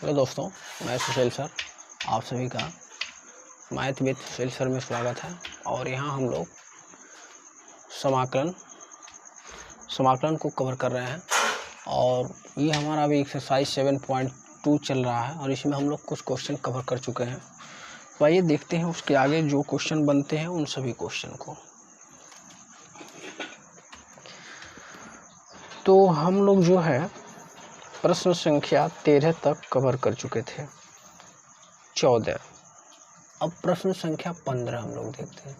Hello दोस्तों, मैं सुशील sir. आप सभी का मैथ विद सुशील सर में स्वागत है। और यहाँ हम लोग समाकलन को कवर कर रहे हैं। और ये हमारा अभी एक्सरसाइज 7.2 चल रहा है और इसमें हम लोग कुछ क्वेश्चन कवर कर चुके हैं। तो आइए देखते हैं उसके आगे जो क्वेश्चन बनते हैं उन सभी क्वेश्चन को। तो हम लोग जो है प्रश्न संख्या 13 तक कवर कर चुके थे। 14। अब प्रश्न संख्या 15 हम लोग देखते हैं।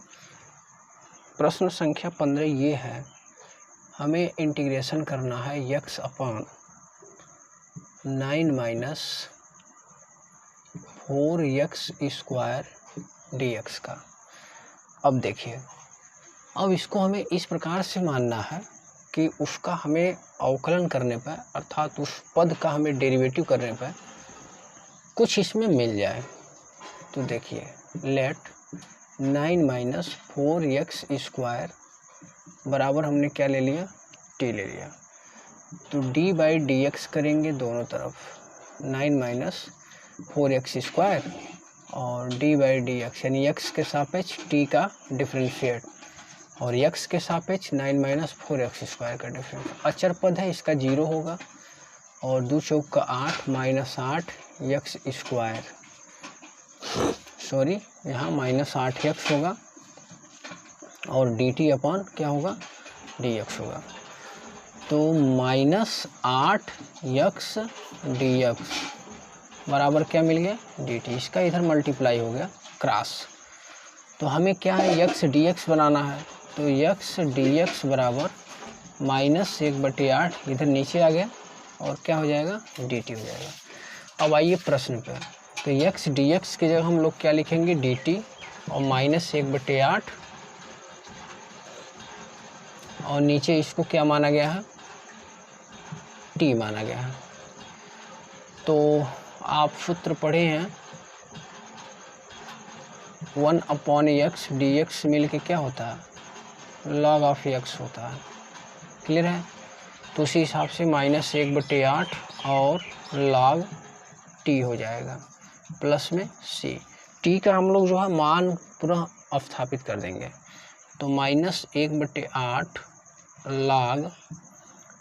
प्रश्न संख्या 15 ये है, हमें इंटीग्रेशन करना है x अपान 9 माइनस 4x स्क्वायर dx का। अब देखिए, अब इसको हमें इस प्रकार से मानना है कि उसका हमें अवकलन करने पर, अर्थात उस पद का हमें डेरिवेटिव करने पर कुछ इसमें मिल जाए। तो देखिए, लेट 9 माइनस 4x स्क्वायर बराबर हमने क्या ले लिया, t ले लिया। तो d बाई डी एक्स करेंगे दोनों तरफ, 9 माइनस 4x स्क्वायर और d बाई डी एक्स यानी x के सापेक्ष t का डिफ्रेंशिएट और x के सापेक्ष 9 माइनस 4x स्क्वायर का डिफरेंस। अचर पद है, इसका 0 होगा और 2 चौक का 8 माइनस 8x स्क्वायर, सॉरी यहाँ माइनस 8x होगा और dt अपॉन क्या होगा, dx होगा। तो माइनस 8x dx बराबर क्या मिल गया, dt। इसका इधर मल्टीप्लाई हो गया क्रॉस। तो हमें क्या है, x dx बनाना है। तो x dx बराबर माइनस 1/8 इधर नीचे आ गया और क्या हो जाएगा, dt हो जाएगा। अब आइए प्रश्न पे। तो x dx की जगह हम लोग क्या लिखेंगे, dt और माइनस 1/8 और नीचे इसको क्या माना गया है, t माना गया है। तो आप सूत्र पढ़े हैं 1/x dx मिल के क्या होता है, log ऑफ x होता है। क्लियर है। तो उसी हिसाब से माइनस 1/8 और log t हो जाएगा प्लस में c। t का हम लोग जो है मान पूरा स्थापित कर देंगे। तो माइनस 1/8 log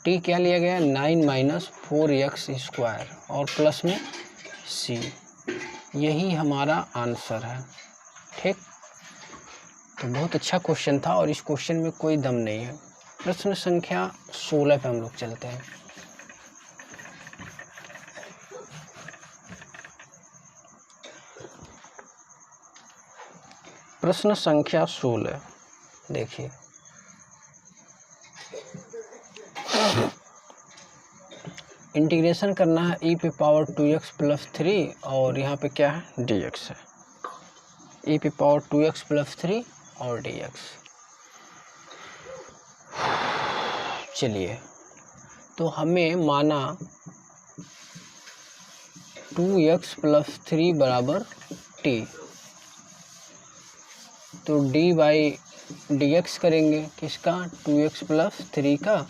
t क्या लिया गया, 9 माइनस 4x स्क्वायर और प्लस में c। यही हमारा आंसर है। ठीक, तो बहुत अच्छा क्वेश्चन था और इस क्वेश्चन में कोई दम नहीं है। प्रश्न संख्या 16 पे हम लोग चलते हैं। प्रश्न संख्या 16 देखिए, इंटीग्रेशन करना है e पे पावर 2x प्लस 3 और यहाँ पे क्या है, dx है। e पे पावर 2x प्लस 3 और dx। चलिए, तो हमें माना 2x प्लस 3 बराबर t। तो d बाई डी एक्स करेंगे किसका, 2x प्लस 3 का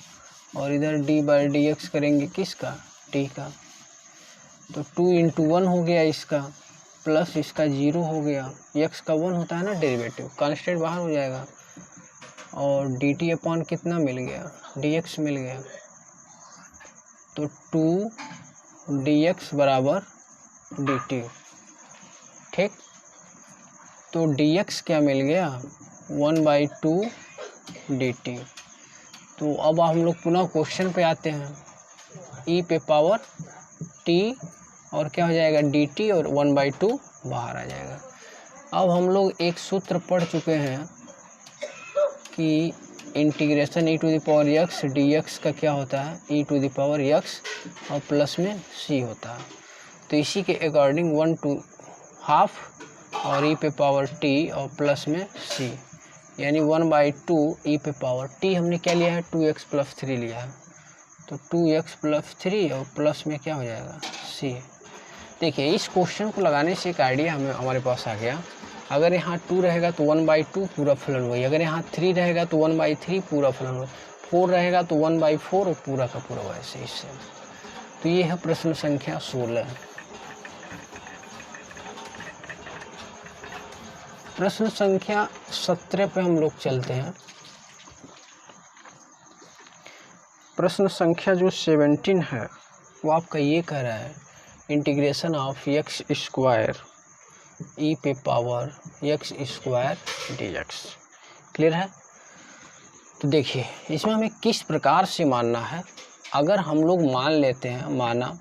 और इधर d बाई डी एक्स करेंगे किसका, t का। तो 2 इंटू 1 हो गया इसका, प्लस इसका 0 हो गया। x का 1 होता है ना डेरिवेटिव, कांस्टेंट बाहर हो जाएगा और dt अपॉन कितना मिल गया, dx मिल गया। तो 2 dx बराबर dt। ठीक, तो dx क्या मिल गया, 1/2 dt। तो अब हम लोग पुनः क्वेश्चन पे आते हैं। e पे पावर t और क्या हो जाएगा, dt और 1/2 बाहर आ जाएगा। अब हम लोग एक सूत्र पढ़ चुके हैं कि integration e to the power x dx का क्या होता है, e to the power x और प्लस में c होता है। तो इसी के अकॉर्डिंग 1/2 और e पे पावर t और प्लस में c यानी 1/2 e पे पावर t हमने क्या लिया है, 2x प्लस 3 लिया है। तो 2x प्लस 3 और प्लस में क्या हो जाएगा, c। देखिए, इस क्वेश्चन को लगाने से एक आइडिया हमारे पास आ गया। अगर यहाँ 2 रहेगा तो 1/2 पूरा फलन वही, अगर यहाँ 3 रहेगा तो 1/3 पूरा फलन वही, 4 रहेगा तो 1/4 और पूरा का पूरा वैसे इससे। तो ये है प्रश्न संख्या 16। प्रश्न संख्या 17 पे हम लोग चलते हैं। प्रश्न संख्या जो 17 है वो आपका ये कह रहा है इंटीग्रेशन ऑफ एक्स स्क्वायर ई पे power x square dx। Clear है? तो देखिए इसमें हमें किस प्रकार से मानना है। अगर हम लोग मान लेते हैं, माना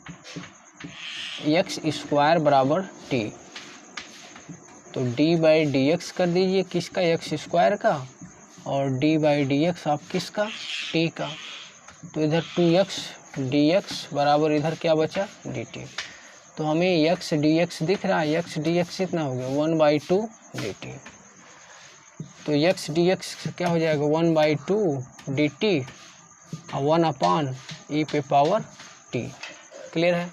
एक्स स्क्वायर बराबर टी, तो डी बाई डी एक्स कर दीजिए किसका, एक्स स्क्वायर का, और डी बाई डी एक्स आप किसका, टी का। तो इधर 2x dx बराबर इधर क्या बचा, dt। तो हमें x dx दिख रहा है, x dx कितना हो गया 1/2 dt। तो x dx क्या हो जाएगा 1/2 dt और 1/e पे पावर t। क्लियर है?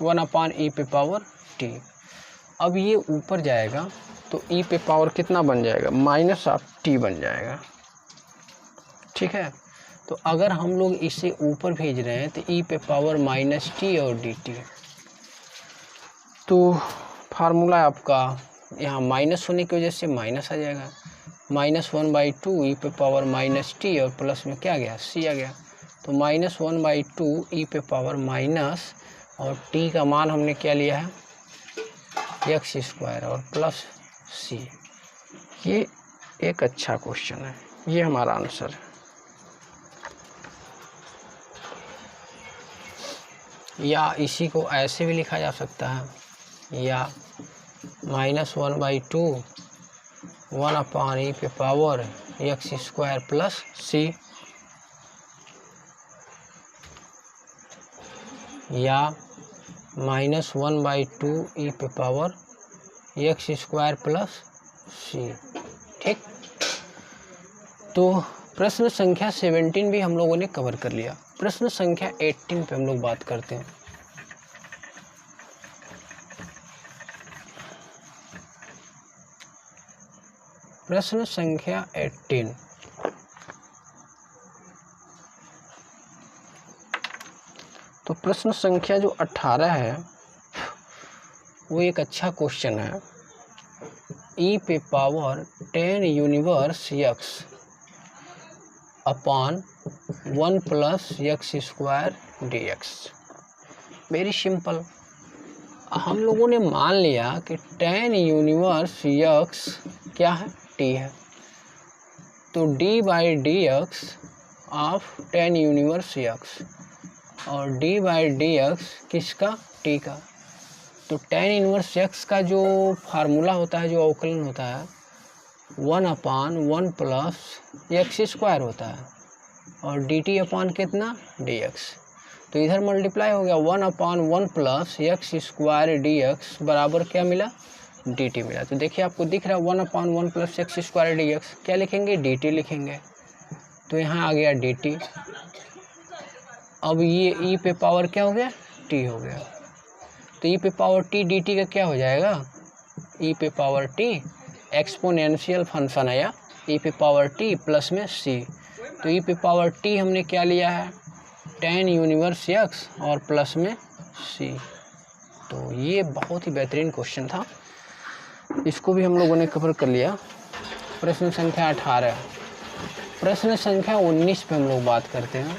1/e पे पावर t। अब ये ऊपर जाएगा तो e पे पावर कितना बन जाएगा, माइनस ऑफ t बन जाएगा। ठीक है? तो अगर हम लोग इसे ऊपर भेज रहे हैं तो e पे पावर माइनस टी और dt। तो फार्मूला आपका यहाँ माइनस होने की वजह से माइनस आ जाएगा, -1/2 e पे पावर माइनस टी और प्लस में क्या गया, c आ गया। तो -1/2 e पे पावर माइनस और t का मान हमने क्या लिया है, एक्स स्क्वायर और प्लस c। ये एक अच्छा क्वेश्चन है, ये हमारा आंसर है। या इसी को ऐसे भी लिखा जा सकता है, या -1/2 1/e पे power x square plus c, या -1/2 e पे power x square plus c। ठीक? तो प्रश्न संख्या 17 भी हम लोगों ने कवर कर लिया। प्रश्न संख्या 18 पे हम लोग बात करते हैं। प्रश्न संख्या 18। तो प्रश्न संख्या जो 18 है वो एक अच्छा क्वेश्चन है। e पे power 10 universe x upon 1 plus x square dx। Very simple. हम लोगों ने मान लिया कि 10 यूनिवर्स x क्या है, t है। तो d by D x of 10 universe x और d बाई डी एक्स किसका, t का। तो 10 इनवर्स x का जो फार्मूला होता है, जो अवकलन होता है, 1/1 प्लस एक्स स्क्वायर होता है और dt अपान कितना, dx। तो इधर मल्टीप्लाई हो गया, 1/1 प्लस एक्स स्क्वायर dx बराबर क्या मिला, dt मिला। तो देखिए आपको दिख रहा है 1/1 प्लस एक्स स्क्वायर dx, क्या लिखेंगे, dt लिखेंगे। तो यहाँ आ गया dt। अब ये e पे पावर क्या हो गया, t हो गया। तो e पे पावर t dt का क्या हो जाएगा, e पे पावर t एक्सपोनेंशियल फंक्शन है, या e पे पावर t प्लस में c। तो e पे पावर t हमने क्या लिया है, 10 यूनिवर्स x और प्लस में c। तो ये बहुत ही बेहतरीन क्वेश्चन था, इसको भी हम लोगों ने कवर कर लिया। प्रश्न संख्या 18। प्रश्न संख्या 19 पे हम लोग बात करते हैं।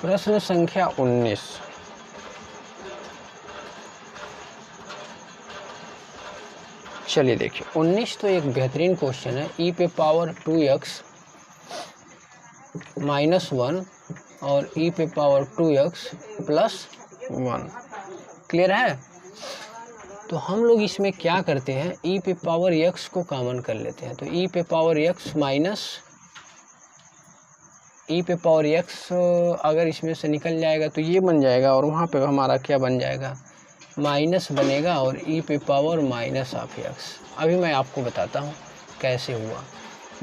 प्रश्न संख्या 19। चलिए देखिए 19 तो एक बेहतरीन क्वेश्चन है। e पे पावर 2x -1 और e पे पावर 2x प्लस 1। क्लियर है? तो हम लोग इसमें क्या करते हैं, e पे पावर x को कॉमन कर लेते हैं। तो e पे पावर x माइनस e पे पावर x अगर इसमें से निकल जाएगा तो ये बन जाएगा, और वहाँ पे हमारा क्या बन जाएगा, माइनस बनेगा, और e पे पावर माइनस ऑफ x। अभी मैं आपको बताता हूँ कैसे हुआ।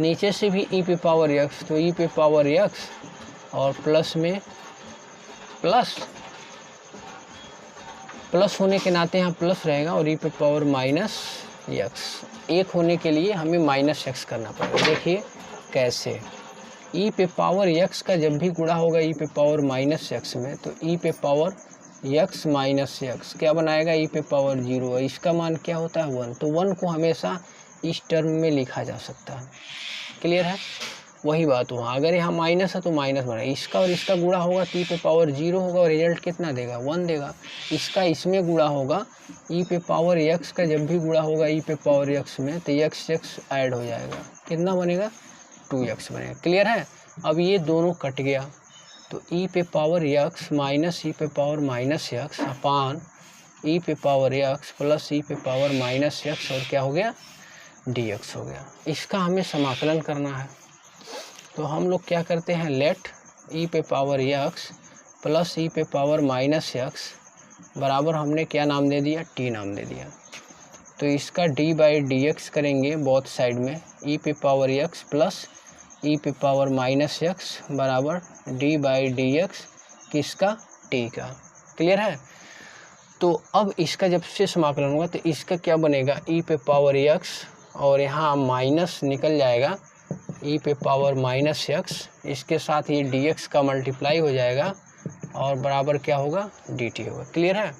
नीचे से भी e पे पावर x, तो e पे पावर x और प्लस में प्लस होने के नाते यहाँ प्लस रहेगा, और e पे पावर माइनस x। एक होने के लिए हमें माइनस x करना पड़ेगा। देखिए कैसे, ई पे पावर एक्स का जब भी गुणा होगा ई पे पावर माइनस एक्स में, तो ई पे पावर एक्स माइनस एक्स क्या बनाएगा, ई पे पावर 0। इसका मान क्या होता है 1। तो 1 को हमेशा इस टर्म में लिखा जा सकता है। क्लियर है, वही बात हुआ। अगर यहाँ माइनस है तो माइनस बना, इसका और इसका गुणा होगा तो ई पे पावर 0 होगा और रिजल्ट कितना देगा 1 देगा। इसका इसमें गुणा होगा, ई पे पावर एक्स का जब भी गुणा होगा ई पे पावर एक्स में, तो एक्स ऐड हो जाएगा, कितना बनेगा 2x बनेगा। क्लियर है। अब ये दोनों कट गया, तो ई पे पावर एक्स माइनस ई पे पावर माइनस एक्स अपान ई पे पावर एक्स प्लस ई पे पावर माइनस एक्स, और क्या हो गया dx हो गया। इसका हमें समाकलन करना है, तो हम लोग क्या करते हैं, लेट ई पे पावर एक्स प्लस ई पे पावर माइनस एक्स बराबर हमने क्या नाम दे दिया, t नाम दे दिया। तो इसका d बाई डी एक्स करेंगे बोथ साइड में, ई पे पावर एक्स प्लस ई पे पावर माइनस एक्स बराबर d बाई डी एक्स किसका, t का। क्लियर है। तो अब इसका जब से समाकलन होगा तो इसका क्या बनेगा, ई पे पावर एक्स और यहाँ माइनस निकल जाएगा ई पे पावर माइनस एक्स, इसके साथ ये dx का मल्टीप्लाई हो जाएगा और बराबर क्या होगा dt होगा। क्लियर है।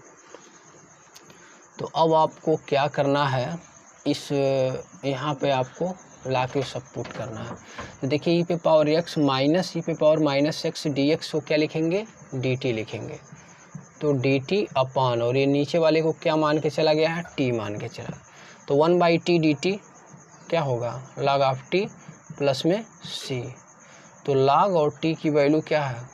तो अब आपको क्या करना है, इस यहाँ पे आपको ला के सब पुट करना है। तो देखिए ई पे पावर x माइनस ई पे पावर माइनस एक्स dx को क्या लिखेंगे, dt लिखेंगे। तो dt अपान, और ये नीचे वाले को क्या मान के चला गया है, t मान के चला। तो 1/t dt क्या होगा, log ऑफ t प्लस में c। तो log और t की वैल्यू क्या है,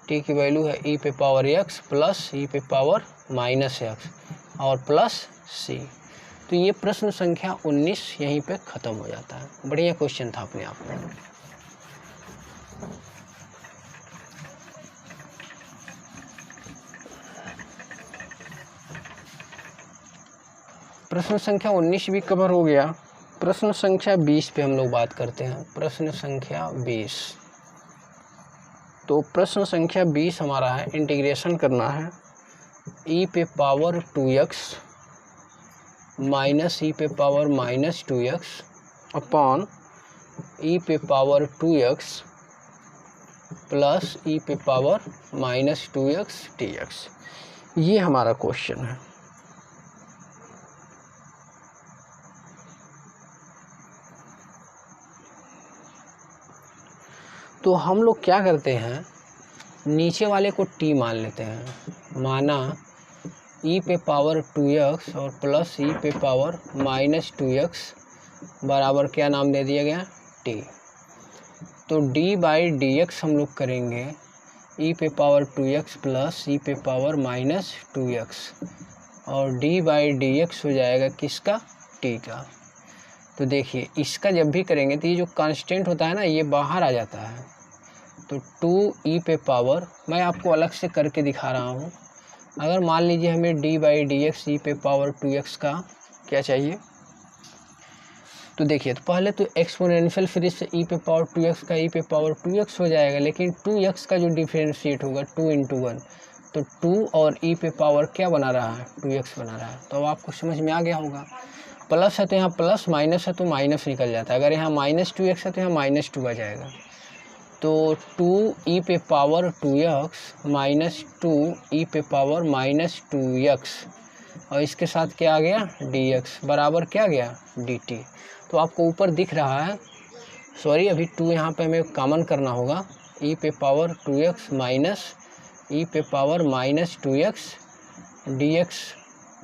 t की वैल्यू है ई पे पावर x प्लस ई पे पावर माइनस एक्स और प्लस c। तो ये प्रश्न संख्या 19 यहीं पे ख़त्म हो जाता है। बढ़िया क्वेश्चन था अपने आप में। प्रश्न संख्या 19 भी कवर हो गया। प्रश्न संख्या 20 पे हम लोग बात करते हैं। प्रश्न संख्या 20, तो प्रश्न संख्या 20 हमारा है, इंटीग्रेशन करना है ई पे पावर 2x माइनस ई पे पावर माइनस 2x अपॉन ई पे पावर 2x प्लस ई पे पावर माइनस 2x dx। ये हमारा क्वेश्चन है। तो हम लोग क्या करते हैं, नीचे वाले को t मान लेते हैं। माना e पे पावर 2x और प्लस e पे पावर माइनस 2x बराबर क्या नाम दे दिया गया, t। तो d बाई डी एक्स हम लोग करेंगे e पे पावर 2x प्लस e पे पावर माइनस 2x, और d बाई डी एक्स हो जाएगा किसका, t का। तो देखिए इसका जब भी करेंगे तो ये जो कांस्टेंट होता है ना, ये बाहर आ जाता है। तो 2e पे पावर, मैं आपको अलग से करके दिखा रहा हूँ। अगर मान लीजिए हमें d बाई डी एक्स ई पे पावर 2x का क्या चाहिए, तो देखिए तो पहले तो एक्सपोनेंशियल, फिर इससे e पे पावर 2x का e पे पावर 2x हो जाएगा, लेकिन 2x का जो डिफरेंशिएट होगा 2 × 1, तो 2 और e पे पावर क्या बना रहा है, 2x बना रहा है। तो अब आपको समझ में आ गया होगा। प्लस है तो यहाँ प्लस, माइनस है तो माइनस निकल जाता है। अगर यहाँ माइनस 2x है तो यहाँ माइनस 2 आ जाएगा। तो 2e पे पावर 2x माइनस 2e पे पावर माइनस 2x, और इसके साथ क्या आ गया dx बराबर क्या गया dt। तो आपको ऊपर दिख रहा है, सॉरी अभी 2 यहाँ पे हमें कॉमन करना होगा, e पे पावर 2x माइनस e पे पावर माइनस 2x dx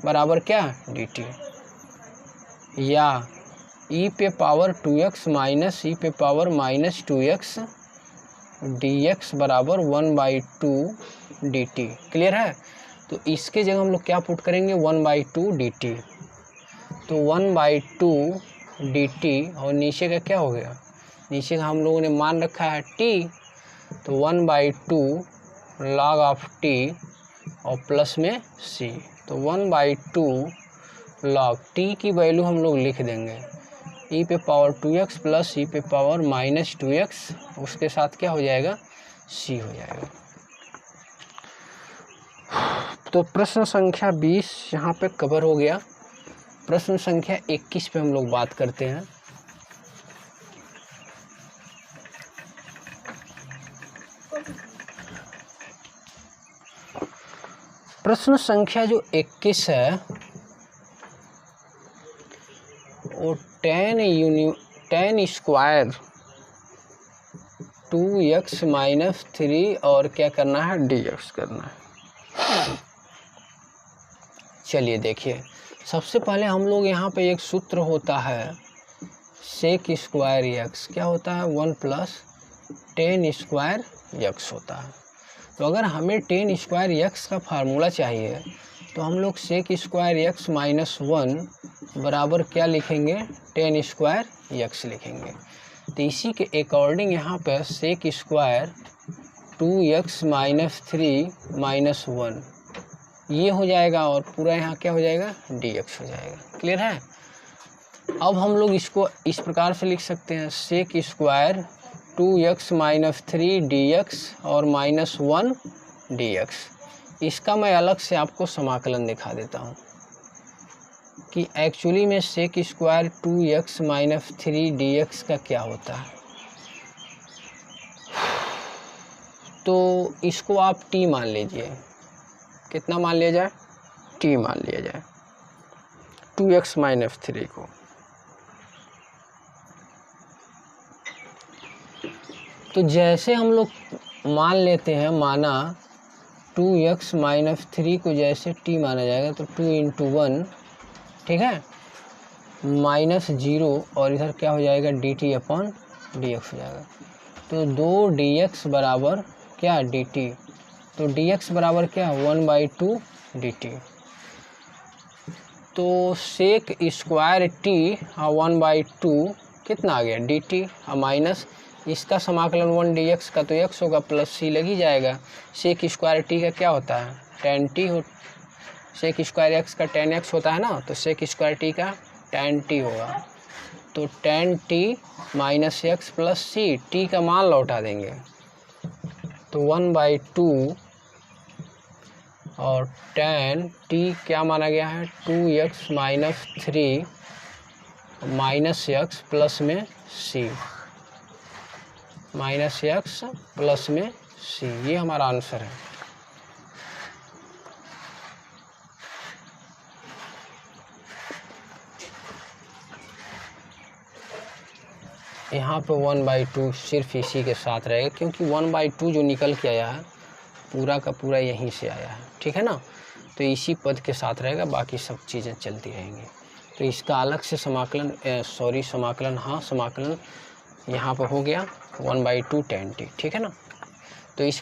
बराबर क्या dt, या e पे पावर 2x माइनस e पे पावर माइनस 2x dx बराबर 1/2 dt। क्लियर है। तो इसके जगह हम लोग क्या पुट करेंगे, 1/2 dt। तो 1/2 dt और नीचे का क्या हो गया, नीचे का हम लोगों ने मान रखा है t, तो 1/2 log ऑफ t और प्लस में c। तो 1/2 log t की वैल्यू हम लोग लिख देंगे e पे पावर 2x प्लस e पे पावर माइनस 2x, उसके साथ क्या हो जाएगा c हो जाएगा। तो प्रश्न संख्या 20 यहाँ पे कवर हो गया। प्रश्न संख्या 21 पे हम लोग बात करते हैं। प्रश्न संख्या जो 21 है वो tan स्क्वायर 2x-3 और क्या करना है, dx करना है। चलिए देखिए, सबसे पहले हम लोग यहाँ पे एक सूत्र होता है सेक स्क्वायर एक्स, क्या होता है 1 + tan स्क्वायर एक्स होता है। तो अगर हमें tan स्क्वायर एक्स का फार्मूला चाहिए तो हम लोग सेक स्क्वायर एक्स -1 बराबर क्या लिखेंगे, tan स्क्वायर एक्स लिखेंगे। तो इसी के अकॉर्डिंग यहाँ पे सेक स्क्वायर 2x-3 - 1 ये हो जाएगा और पूरा यहाँ क्या हो जाएगा, dx हो जाएगा। क्लियर है। अब हम लोग इसको इस प्रकार से लिख सकते हैं, सेक स्क्वायर 2x-3 dx और -1 dx। इसका मैं अलग से आपको समाकलन दिखा देता हूँ कि एक्चुअली में सेक स्क्वायर 2x-3 dx का क्या होता है। तो इसको आप t मान लीजिए, कितना मान लिया जाए, t मान लिया जाए 2x-3 को। तो जैसे हम लोग मान लेते हैं, माना 2x-3 को जैसे t माना जाएगा तो 2 × 1, ठीक है, -0 और इधर क्या हो जाएगा, dt/dx हो जाएगा। तो 2 dx बराबर क्या, dt। तो dx बराबर क्या, 1/2 dt। तो सेक स्क्वायर t 1/2 कितना आ गया, dt, माइनस इसका समाकलन 1 dx का तो x होगा, प्लस c लग ही जाएगा। सेक स्क्वायर t का क्या होता है, tan t हो, सेक स्क्वायर x का tan x होता है ना, तो सेक स्क्वायर t का tan t होगा। तो tan t - x + c, t का मान लौटा देंगे तो 1/2 और tan t क्या माना गया है, 2x-3 -x प्लस में c, -x प्लस में c, ये हमारा आंसर है। यहाँ पे 1/2 सिर्फ इसी के साथ रहेगा, क्योंकि 1/2 जो निकल के आया है पूरा का पूरा यहीं से आया है, ठीक है ना। तो इसी पद के साथ रहेगा, बाकी सब चीज़ें चलती रहेंगी। तो इसका अलग से समाकलन समाकलन यहाँ पर हो गया 1/2 tan t, ठीक है ना। तो इस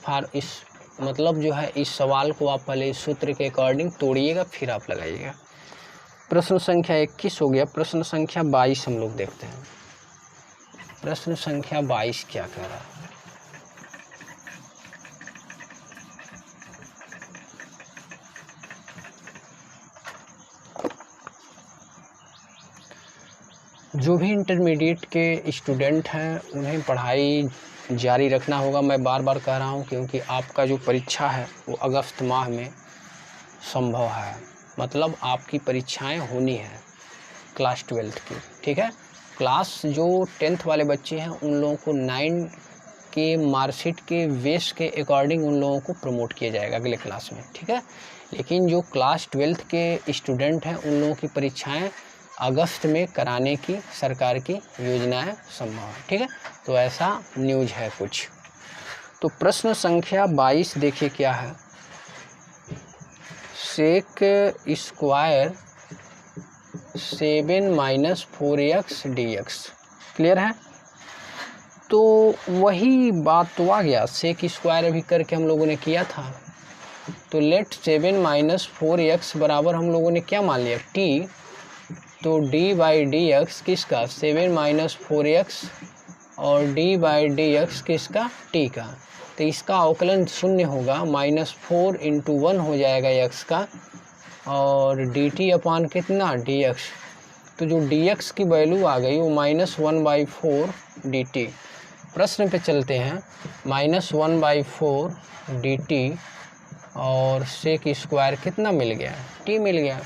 मतलब जो है, इस सवाल को आप पहले इस सूत्र के अकॉर्डिंग तोड़िएगा, फिर आप लगाइएगा। प्रश्न संख्या 21 हो गया। प्रश्न संख्या 22 हम लोग देखते हैं। प्रश्न संख्या 22 क्या कह रहा है, जो भी इंटरमीडिएट के स्टूडेंट हैं उन्हें पढ़ाई जारी रखना होगा। मैं बार बार कह रहा हूं, क्योंकि आपका जो परीक्षा है वो अगस्त माह में संभव है, मतलब आपकी परीक्षाएं होनी है क्लास 12 की, ठीक है। क्लास जो 10th वाले बच्चे हैं उन लोगों को 9 के मार्कशीट के बेस के अकॉर्डिंग उन लोगों को प्रमोट किया जाएगा अगले क्लास में, ठीक है। लेकिन जो क्लास 12th के स्टूडेंट हैं उन लोगों की परीक्षाएं अगस्त में कराने की सरकार की योजनाएं संभव है, ठीक है। तो ऐसा न्यूज है कुछ। तो प्रश्न संख्या 22 देखिए क्या है, sec square 7 - 4x dx। Clear है। तो वही बात तो आ गया, सेक स्क्वायर अभी करके हम लोगों ने किया था। तो लेट 7 - 4x बराबर हम लोगों ने क्या मान लिया, t। तो d/dx किसका, 7 - 4x और d/dx किसका, t का। तो इसका अवकलन 0 होगा, -4 × 1 हो जाएगा x का, और dt/ कितना, dx। तो जो dx की वैल्यू आ गई वो -1/4 dt। प्रश्न पे चलते हैं, -1/4 dt और सेक स्क्वायर कितना मिल गया, t मिल गया।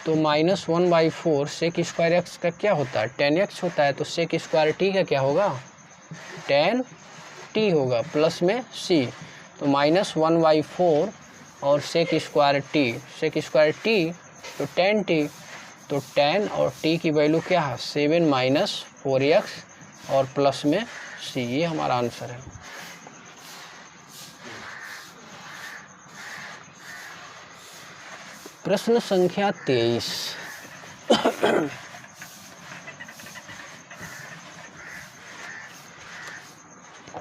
तो -1/4 सेक स्क्वायर x का क्या होता है, tan x होता है। तो सेक स्क्वायर t का क्या होगा, tan t होगा, प्लस में c। तो -1/4 और सेक स्क्वायर टी तो 10t, तो 10 और t की वैल्यू क्या है 7 माइनस 4x और प्लस में c, ये हमारा आंसर है। प्रश्न संख्या 23।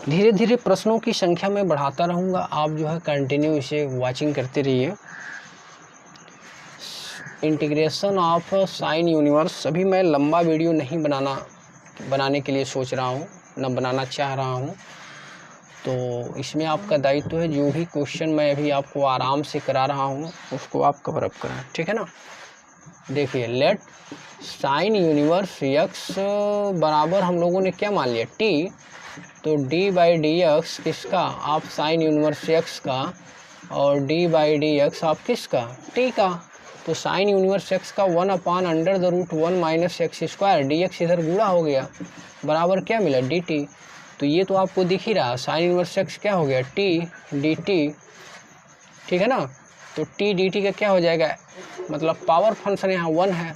धीरे धीरे प्रश्नों की संख्या में बढ़ाता रहूँगा, आप जो है कंटिन्यू इसे वाचिंग करते रहिए। इंटीग्रेशन ऑफ साइन यूनिवर्स, अभी मैं लंबा वीडियो नहीं बनाने के लिए सोच रहा हूँ, न बनाना चाह रहा हूँ। तो इसमें आपका दायित्व है जो भी क्वेश्चन मैं अभी आपको आराम से करा रहा हूँ उसको आप कवर अप करें, ठीक है ना। देखिए, लेट साइन यूनिवर्स x बराबर हम लोगों ने क्या मान लिया t, तो d बाई डी एक्स किसका, आप साइन यूनिवर्स x का, और d बाई डी एक्स आप किसका, t का। तो साइन यूनिवर्स x का 1/√1 minus x square, D x इधर गुणा हो गया, बराबर क्या मिला dt। तो ये तो आपको दिख ही रहा, साइन इनवर्स x क्या हो गया t dt, ठीक है ना। तो t dt का क्या हो जाएगा, मतलब पावर फंक्शन यहाँ 1 है,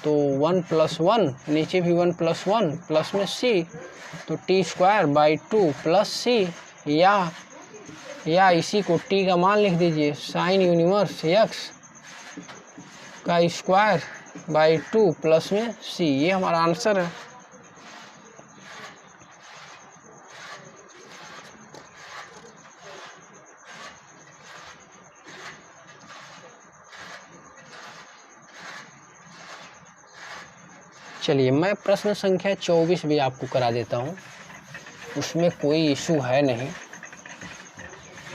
तो 1 + 1, नीचे भी 1 + 1 प्लस में c, तो t² 2 प्लस c, या इसी को t का मान लिख दीजिए, साइन यूनिवर्स x का स्क्वायर बाई 2 प्लस में c, ये हमारा आंसर है। चलिए, मैं प्रश्न संख्या 24 भी आपको करा देता हूँ, उसमें कोई इशू है नहीं,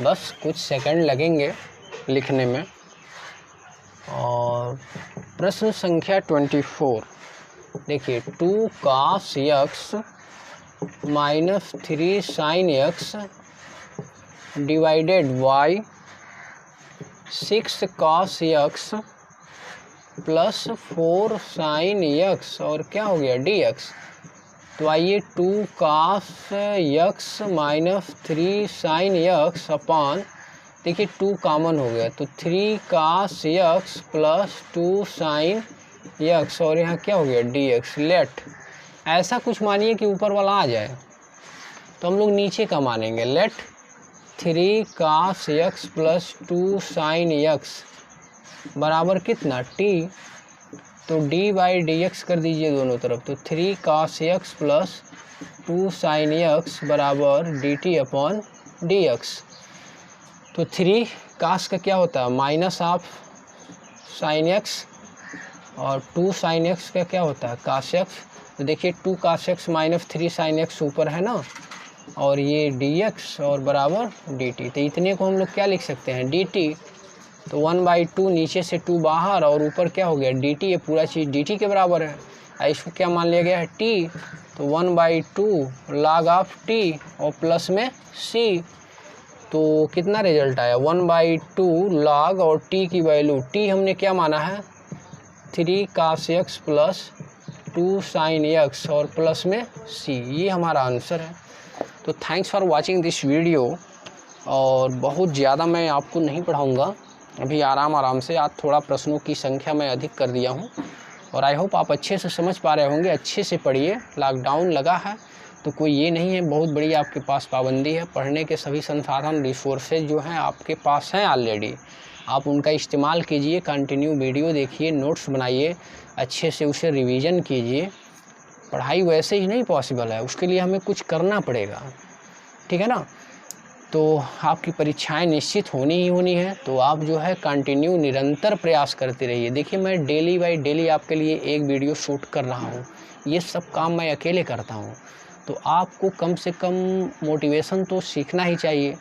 बस कुछ सेकंड लगेंगे लिखने में। और प्रश्न संख्या 24 देखिए, 2 cos x minus 3 sin x divided by 6 cos x plus 4 sin x और क्या हो गया dx। तो आइए 2 cos x minus 3 sin x अपान, देखिए 2 कॉमन हो गया, तो 3 cos x plus 2 sin x और यहाँ क्या हो गया dx। लेट ऐसा कुछ मानिए कि ऊपर वाला आ जाए, तो हम लोग नीचे का मानेंगे। Let 3 cos x plus 2 sin x बराबर कितना t, तो d बाई डी एक्स कर दीजिए दोनों तरफ, तो 3 cos x plus 2 sin x बराबर dt अपॉन dx। तो 3 cos का क्या होता है माइनस ऑफ sin x, और 2 sin x का क्या होता है cos x। तो देखिए 2 cos x minus 3 sin x ऊपर है ना, और ये dx और बराबर dt। तो इतने को हम लोग क्या लिख सकते हैं dt, तो 1/2 नीचे से 2 बाहर और ऊपर क्या हो गया dt, ये पूरा चीज़ dt के बराबर है। इसको क्या मान लिया गया है t, तो 1/2 log ऑफ t और प्लस में c। तो कितना रिजल्ट आया 1/2 log और t की वैल्यू, t हमने क्या माना है 3 cos x plus 2 sin x और प्लस में c, ये हमारा आंसर है। तो thanks for watching this video. और बहुत ज़्यादा मैं आपको नहीं पढ़ाऊँगा, अभी आराम से, आज थोड़ा प्रश्नों की संख्या मैं अधिक कर दिया हूँ, और आई होप आप अच्छे से समझ पा रहे होंगे। अच्छे से पढ़िए, लॉकडाउन लगा है तो कोई ये नहीं है बहुत बड़ी आपके पास पाबंदी है, पढ़ने के सभी संसाधन रिसोर्सेज जो हैं आपके पास हैं ऑलरेडी, आप उनका इस्तेमाल कीजिए। कंटिन्यू वीडियो देखिए, नोट्स बनाइए, अच्छे से उसे रिवीजन कीजिए। पढ़ाई वैसे ही नहीं पॉसिबल है, उसके लिए हमें कुछ करना पड़ेगा, ठीक है ना। तो आपकी परीक्षाएं निश्चित होनी ही होनी है, तो आप जो है कंटिन्यू निरंतर प्रयास करते रहिए। देखिए, मैं डेली बाई डेली आपके लिए एक वीडियो शूट कर रहा हूँ, ये सब काम मैं अकेले करता हूँ। तो आपको कम से कम मोटिवेशन तो सीखना ही चाहिए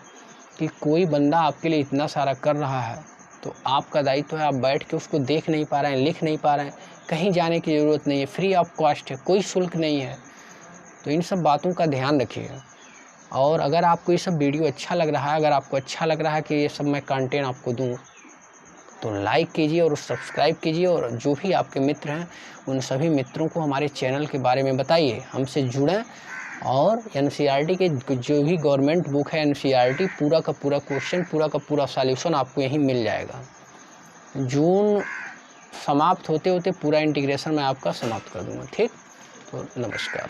कि कोई बंदा आपके लिए इतना सारा कर रहा है, तो आपका दायित्व है, आप बैठ के उसको देख नहीं पा रहे हैं, लिख नहीं पा रहे हैं, कहीं जाने की ज़रूरत नहीं है, फ्री ऑफ कॉस्ट है, कोई शुल्क नहीं है। तो इन सब बातों का ध्यान रखिएगा। और अगर आपको ये सब वीडियो अच्छा लग रहा है, अगर आपको अच्छा लग रहा है कि ये सब मैं कंटेंट आपको दूं, तो लाइक कीजिए और सब्सक्राइब कीजिए, और जो भी आपके मित्र हैं उन सभी मित्रों को हमारे चैनल के बारे में बताइए, हमसे जुड़ें और NCERT के जो भी गवर्नमेंट बुक है NCERT पूरा का पूरा क्वेश्चन, पूरा का पूरा सॉल्यूशन आपको यहीं मिल जाएगा। जून समाप्त होते होते पूरा इंटीग्रेशन मैं आपका समाप्त कर दूंगा। ठीक, तो नमस्कार।